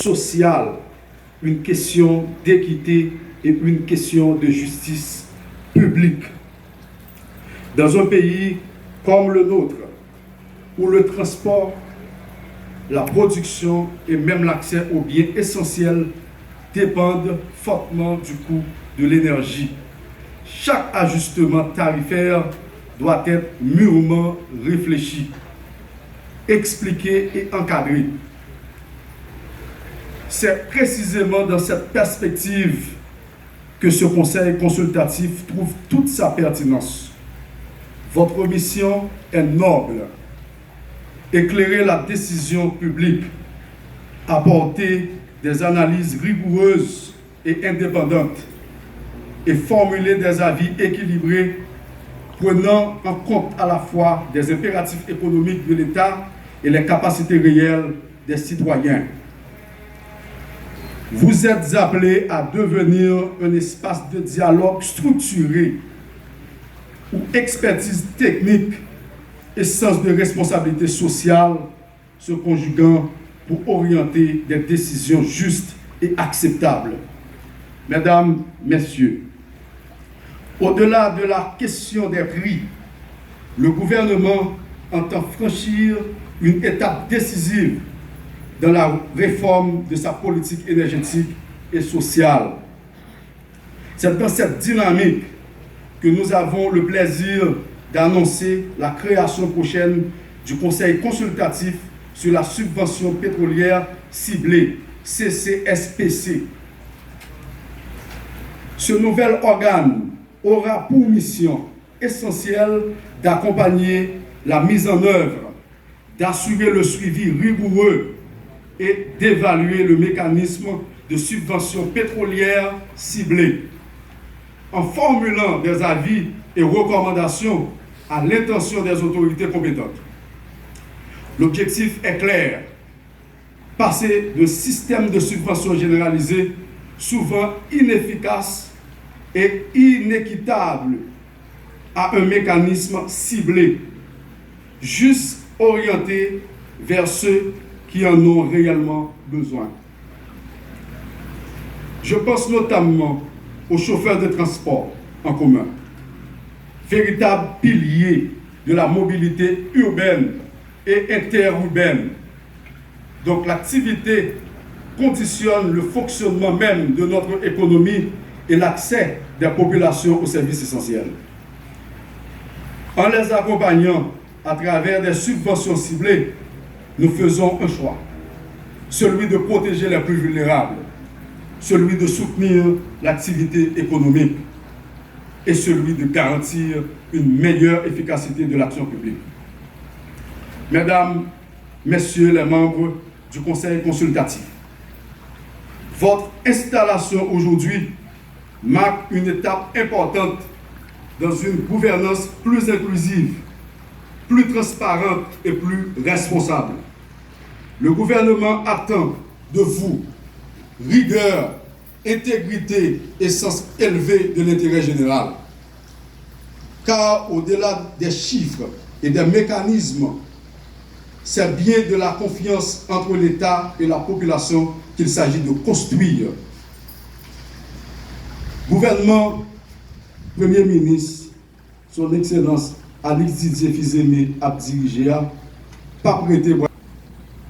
sociale, une question d'équité et une question de justice publique. Dans un pays comme le nôtre, où le transport, la production et même l'accès aux biens essentiels dépendent fortement du coût de l'énergie, chaque ajustement tarifaire doit être mûrement réfléchi, expliqué et encadré. C'est précisément dans cette perspective que ce conseil consultatif trouve toute sa pertinence. Votre mission est noble. Éclairer la décision publique, apporter des analyses rigoureuses et indépendantes et formuler des avis équilibrés prenant en compte à la fois des impératifs économiques de l'État et les capacités réelles des citoyens. Vous êtes appelés à devenir un espace de dialogue structuré où expertise technique et sens de responsabilité sociale se conjuguant pour orienter des décisions justes et acceptables. Mesdames, Messieurs, au-delà de la question des prix, le gouvernement entend franchir une étape décisive dans la réforme de sa politique énergétique et sociale. C'est dans cette dynamique que nous avons le plaisir d'annoncer la création prochaine du Conseil consultatif sur la subvention pétrolière ciblée, CCSPC. Ce nouvel organe aura pour mission essentielle d'accompagner la mise en œuvre, d'assurer le suivi rigoureux et d'évaluer le mécanisme de subvention pétrolière ciblée, en formulant des avis et recommandations à l'intention des autorités compétentes. L'objectif est clair, passer d'un système de subvention généralisé souvent inefficace et inéquitable à un mécanisme ciblé, juste orienté vers ceux qui en ont réellement besoin. Je pense notamment aux chauffeurs de transport en commun, véritables piliers de la mobilité urbaine et interurbaine. Donc l'activité conditionne le fonctionnement même de notre économie et l'accès des populations aux services essentiels. En les accompagnant à travers des subventions ciblées, nous faisons un choix, celui de protéger les plus vulnérables, celui de soutenir l'activité économique et celui de garantir une meilleure efficacité de l'action publique. Mesdames, Messieurs les membres du Conseil consultatif, votre installation aujourd'hui marque une étape importante dans une gouvernance plus inclusive, plus transparente et plus responsable. Le gouvernement attend de vous rigueur, intégrité et sens élevé de l'intérêt général. Car au-delà des chiffres et des mécanismes, c'est bien de la confiance entre l'État et la population qu'il s'agit de construire. Gouvernement, Premier ministre, Son Excellence Alix Didier Fils-Aimé a dirigé, pas prêté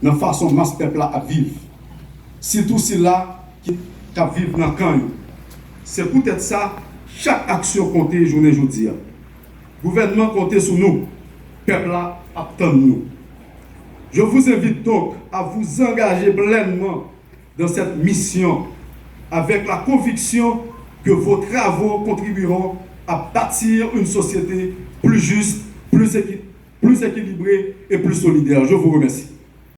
dans façon masse peuple à vivre. C'est tout cela qui vivre dans le camp. C'est peut-être ça, chaque action comptée journée aujourd'hui. Gouvernement comptez sur nous, peuple attend nous. Je vous invite donc à vous engager pleinement dans cette mission avec la conviction que vos travaux contribueront à bâtir une société plus juste, plus équilibrée et plus solidaire. Je vous remercie.